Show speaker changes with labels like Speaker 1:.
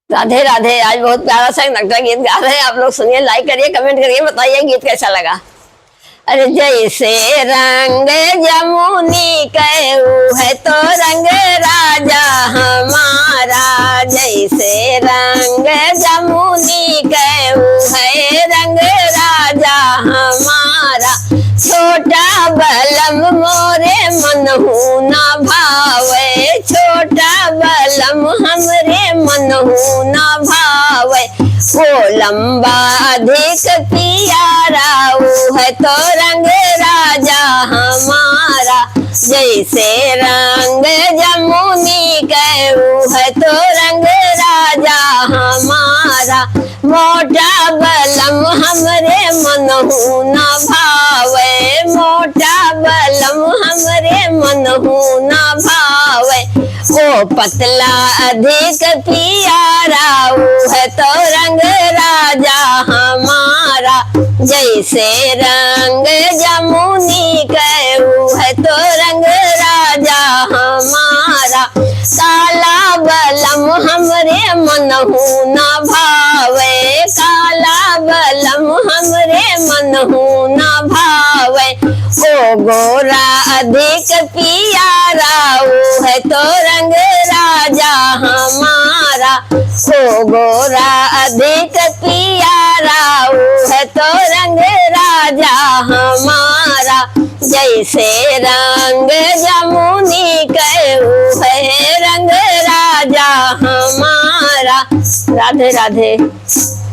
Speaker 1: राधे राधे। आज बहुत प्यारा सा नगता गीत गा रहे हैं आप लोग, सुनिए, लाइक करिए, कमेंट करिए, बताइए गीत कैसा लगा। अरे जैसे रंग जमुनी कहू है तो रंग राजा हमारा, जैसे रंग जमुनी कहू है रंग राजा हमारा, छोटा बलम मोरे मनहु न भावे, छोटा बलम हमरे मनहु न भावे, वो लंबा अधिक पियारा है तो रंग राजा हमारा, जैसे रंग जमुनी कहू है तो रंग राजा हमारा, मोटा बलम हमरे मनहु न भावे, मोटा बलम हमरे मनहु न भावे, वो पतला अधिक पियारा है तो रंग राजा हमारा, जैसे रंग जमुनी कहू है तो रंग राजा हमारा, काला बलम हमरे मनहु न भावे, काला बलम हमरे मनहु न भावे, ओ गोरा अधिक पियारा है तो रंग राजा हमारा, ओ गोरा अधिक पियारा है तो रंग राजा हमारा, जैसे रंग जमुनी कहू है रंग राजा हमारा। राधे राधे।